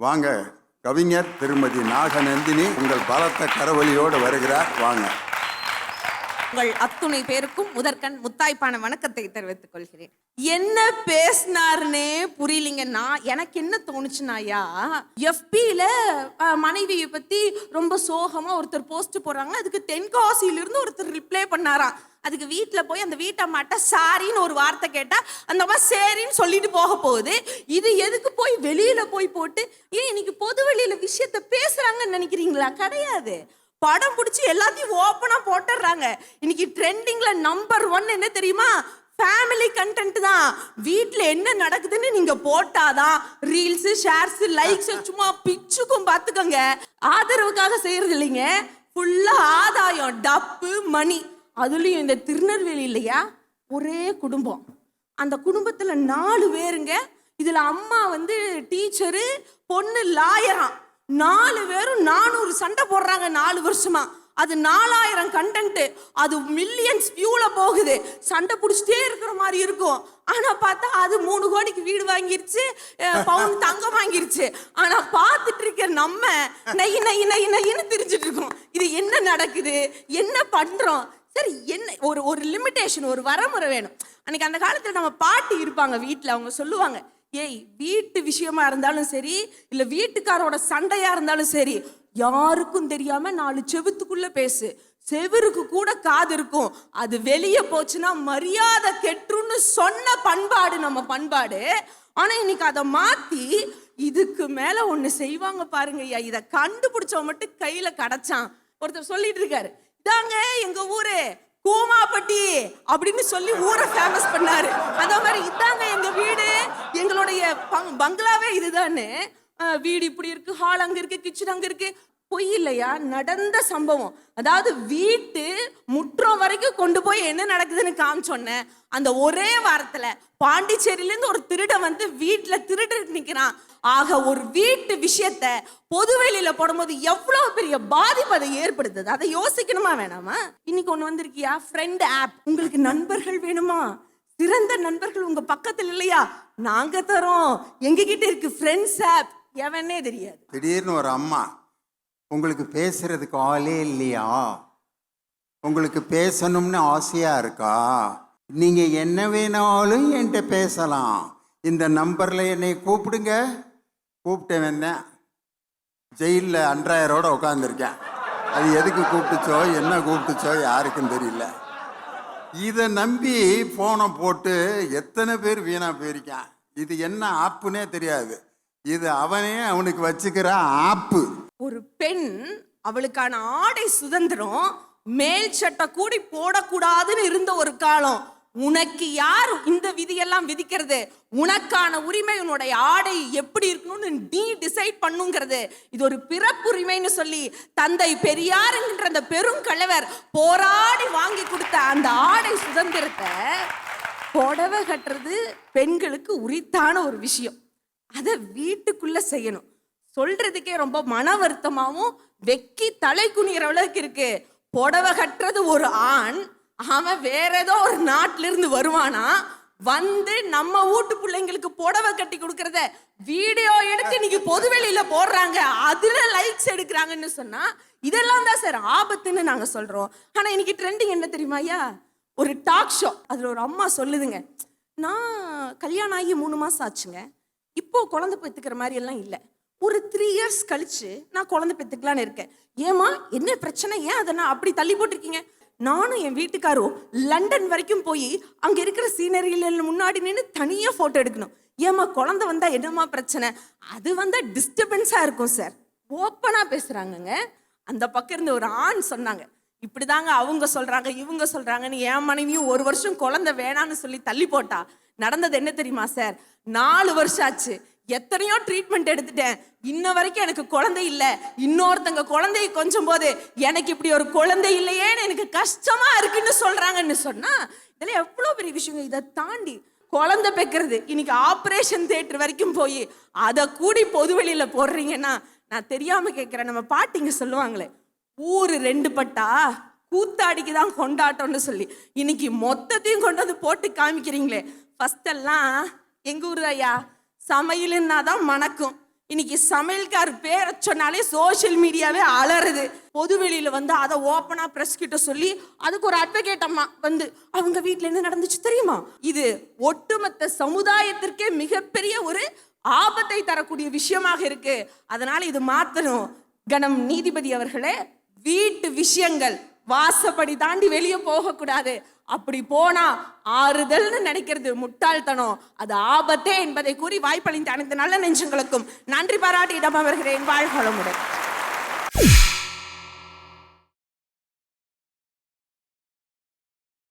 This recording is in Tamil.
வாங்க, கவிஞர் திருமதி நாகநந்தினி உங்கள் பலத்த கரவொலியோடு வருகிறார். வாங்க. உங்கள் அத்துணை பேருக்கும் முதற்கண் முத்தாய்ப்பான வணக்கத்தை தெரிவித்துக் கொள்கிறேன். என்ன பேசினாருன்னே புரியலிங்க. எனக்கு என்ன தோணுச்சுனாயா, எஃபில மனைவியை பத்தி ரொம்ப சோகமா ஒருத்தர் போஸ்ட் போடுறாங்க. அதுக்கு தென்காசியிலிருந்து ஒருத்தர் ரிப்ளை பண்ணாராம். அதுக்கு வீட்டில் போய் அந்த வீட்டம்மாட்ட சாரின்னு ஒரு வார்த்தை கேட்டா அந்த அம்மா சரின்னு சொல்லிட்டு போக போகுது. இது எதுக்கு போய் வெளியில போய் போட்டு ஏன் இன்னைக்கு பொது வெளியில விஷயத்த பேசுறாங்கன்னு நினைக்கிறீங்களா? கிடையாது. படம் பிடிச்சி எல்லாத்தையும் ஓப்பனா போட்டுடுறாங்க. இன்னைக்கு ட்ரெண்டிங்ல நம்பர் 1 என்ன தெரியுமா? ஃபேமிலி கண்டென்ட் தான். வீட்டில் என்ன நடக்குதுன்னு நீங்க போட்டாதான் ரீல்ஸ், ஷேர்ஸ், லைக்ஸ் சும்மா பிச்சுக்கும். பார்த்துக்கோங்க. ஆதரவுக்காக செய்யறது இல்லைங்க. ஃபுல்லா ஆதாயம், டப்பு, மணி. அதுலயும் இந்த திருநெல்வேலி இல்லையா, ஒரே குடும்பம். அந்த குடும்பத்துல 4 பேருங்க. இதுல அம்மா டீச்சரு, பொண்ணு லாயராம். 4 பேரும் 400 சண்டை போடுறாங்க 4 வருஷமா. அது 4000 கண்டென்ட். அது மில்லியன்ஸ் வியூல போகுது. சண்டை பிடிச்சிட்டே இருக்கிற மாதிரி இருக்கும். ஆனா பார்த்தா அது 3 கோடிக்கு வீடு வாங்கிருச்சு, பவுன் தங்கம் வாங்கிருச்சு. ஆனா பார்த்துட்டு இருக்க நம்ம நை நை நை நைன்னு திரிஞ்சிட்டு இருக்கோம். இது என்ன நடக்குது, என்ன பண்றோம்? சரி, என்ன ஒரு லிமிட்டேஷன், ஒரு வரமுறை வேணும். அன்னைக்கு அந்த காலத்துல நம்ம பாட்டி இருப்பாங்க வீட்டுல. அவங்க சொல்லுவாங்க, ஏய், வீட்டு விஷயமா இருந்தாலும் சரி, இல்ல வீட்டுக்காரோட சண்டையா இருந்தாலும் சரி, யாருக்கும் தெரியாம 4 செவுத்துக்குள்ள பேசு. செவருக்கு கூட காது இருக்கும். அது வெளியே போச்சுன்னா மரியாதை கெட்டுன்னு சொன்ன பண்பாடு நம்ம பண்பாடு. ஆனா இன்னைக்கு அதை மாத்தி இதுக்கு மேல ஒண்ணு செய்வாங்க பாருங்க. ஐயா, இதை கண்டுபிடிச்சவன் மட்டும் கையில கிடைச்சான். ஒருத்தர் சொல்லிட்டு இருக்காரு, இதாங்க எங்க ஊரு கூமாப்பட்டி அப்படின்னு சொல்லி ஊரை ஃபேமஸ் பண்ணாரு. அதே மாதிரி இதாங்க எங்க வீடு, எங்களுடைய பங்களாவே இதுதான்னு. வீடு இப்படி இருக்கு, ஹால் அங்க இருக்கு, கிச்சன் அங்க இருக்கு. பொய் இல்லையா, நடந்த சம்பவம். அதாவது வீட்டு முற்றம் வரைக்கும் கொண்டு போய் என்ன நடக்குதுன்னு காமிச்சோன்னேன். அந்த ஒரே வாரத்துல பாண்டிச்சேரியிலேருந்து ஒரு திருடன் வீட்டுல திருட்டு நிக்கிறான். ஆக ஒரு வீட்டு விஷயத்த பொதுவெளியில போடும்போது எவ்வளவு பெரிய பாதிப்பு அதை ஏற்படுத்துது. அதை யோசிக்கணுமா வேணாமா? இன்னைக்கு ஒண்ணு வந்திருக்கியா, ஃப்ரெண்ட் ஆப். உங்களுக்கு நண்பர்கள் வேணுமா? சிறந்த நண்பர்கள் உங்க பக்கத்துல இல்லையா? நாங்க தரோம். எங்க கிட்ட இருக்கு ஃப்ரெண்ட்ஸ் ஆப். எவனே தெரியாது. திடீர்னு ஒரு அம்மா, உங்களுக்கு பேசுறதுக்கு ஆளே இல்லையா, உங்களுக்கு பேசணும்னு ஆசையா இருக்கா, நீங்க என்ன வேணாலும் என்கிட்ட பேசலாம், இந்த நம்பர்ல என்னை கூப்பிடுங்க. கூப்பிட்டு வந்தேன். ஜெயிலில் அன்றாயரோட உட்காந்துருக்கேன். அது எதுக்கு கூப்பிட்டுச்சோ, என்ன கூப்பிட்டுச்சோ யாருக்கும் தெரியல. இதை நம்பி போனை போட்டு எத்தனை பேர் வீணா போயிருக்கான். இது என்ன ஆப்புன்னே தெரியாது. இது அவனே அவனுக்கு வச்சுக்கிற ஆப்பு. ஒரு பெண், அவளுக்கான ஆடை சுதந்திரம், மேல் சட்டை கூடி போடக்கூடாதுன்னு இருந்த ஒரு காலம். உனக்கு யார் இந்த விதியெல்லாம் விதிக்கிறது? உனக்கான உரிமை, உன்னுடைய ஆடை எப்படி இருக்கணும்னு நீ டிசைட் பண்ணுங்கிறது. இது ஒரு பிறப்புரிமைன்னு சொல்லி தந்தை பெரியார் என்கிற அந்த பெருங்கலைவர் போராடி வாங்கி கொடுத்த அந்த ஆடை சுதந்திரத்தை புடவை கட்டுறது பெண்களுக்கு உரித்தான ஒரு விஷயம். அதை வீட்டுக்குள்ள செய்யணும். சொல்றதுக்கே ரொம்ப மன வருத்தமாவும் வெக்கி தலை குனிகிற அளவுக்கு இருக்கு. புடவை கட்டுறது ஒரு ஆண், அவன் வேற ஏதோ ஒரு நாட்டில இருந்து வருவானா, நம்ம வீட்டு பிள்ளைங்களுக்கு புடவை கட்டி கொடுக்கறத வீடியோ எடுத்து இன்னைக்கு பொதுவெளியில போடுறாங்க. அதுல லைக்ஸ் எடுக்கிறாங்கன்னு சொன்னா இதெல்லாம் தான் சார் ஆபத்துன்னு நாங்க சொல்றோம். ஆனா இன்னைக்கு ட்ரெண்டிங் என்ன தெரியுமா ஐயா? ஒரு டாக் ஷோ. அதுல ஒரு அம்மா சொல்லுதுங்க, நான் கல்யாணம் ஆகி 3 மாசம் ஆச்சுங்க, இப்போ குழந்தை பெத்துக்கிற மாதிரி எல்லாம் இல்லை, ஒரு 3 years கழிச்சு நான் குழந்தை பெத்துக்கலான்னு இருக்கேன். ஏமா, என்ன பிரச்சனை? ஏன் அதை நான் அப்படி தள்ளி போட்டிருக்கீங்க? நானும் என் வீட்டுக்காரும் லண்டன் வரைக்கும் போய் அங்க இருக்கிற சீனரியில முன்னாடி நின்று தனியா போட்டோ எடுக்கணும். ஏமா, குழந்தை வந்தா என்னமா பிரச்சனை? அது வந்தா டிஸ்டர்பன்ஸா இருக்கும் சார். ஓப்பனா பேசுறாங்கங்க. அந்த பக்கம் இருந்து ஒரு ஆண் சொன்னாங்க, இப்படிதாங்க அவங்க சொல்றாங்க, இவங்க சொல்றாங்கன்னு. என் மனைவியும் 1 வருஷம் குழந்தை வேணான்னு சொல்லி தள்ளி போட்டா. நடந்தது என்ன தெரியுமா சார்? 4 வருஷம் ஆச்சு. எத்தனையோ ட்ரீட்மெண்ட் எடுத்துட்டேன். இன்ன வரைக்கும் எனக்கு குழந்தை இல்லை. இன்னொருத்தங்க குழந்தையை கொஞ்சம் போது எனக்கு இப்படி ஒரு குழந்தை இல்லையேன்னு எனக்கு கஷ்டமா இருக்குன்னு சொல்றாங்கன்னு சொன்னா இதெல்லாம் எவ்வளவு பெரிய விஷயம். இதை தாண்டி குழந்தை பெக்கிறது இன்னைக்கு ஆபரேஷன் தியேட்டர் வரைக்கும் போய் அதை கூடி பொதுவெளியில போடுறீங்கன்னா, நான் தெரியாம கேட்கிறேன். நம்ம பாட்டிங்க சொல்லுவாங்களே, ஊரு 2 பட்டா கூத்தாடிக்கு தான் கொண்டாட்டம்னு சொல்லி இன்னைக்கு மொத்தத்தையும் கொண்டு வந்து போட்டு காமிக்கிறீங்களே. ஃபர்ஸ்ட் எல்லாம் எங்க ஊர் ஐயா சமையலுன்னா தான் மணக்கும். இன்னைக்கு சமையல்கார் பேரை சொன்னாலே சோஷியல் மீடியாவே அலறுது. பொதுவெளியில வந்து அதை ஓப்பனா பிரஸ் கிட்ட சொல்லி அதுக்கு ஒரு அட்வொகேட் அம்மா வந்து அவங்க வீட்டுல என்ன நடந்துச்சு தெரியுமா? இது ஒட்டுமொத்த சமுதாயத்திற்கே மிகப்பெரிய ஒரு ஆபத்தை தரக்கூடிய விஷயமாக இருக்கு. அதனால இது மாத்தணும். கணம் நீதிபதி அவர்களே, வீட்டு விஷயங்கள் வாசப்படி தாண்டி வெளியே போகக்கூடாது. அப்படி போனா ஆறுதல்னு நினைக்கிறது முட்டாள்தனம், அது ஆபத்தே என்பதை கூறி வாய்ப்பளித்த அனைத்து நல்ல நெஞ்சங்களுக்கும் நன்றி பாராட்டி இடம் வருகிறேன். வாழ்க வளமுடன்.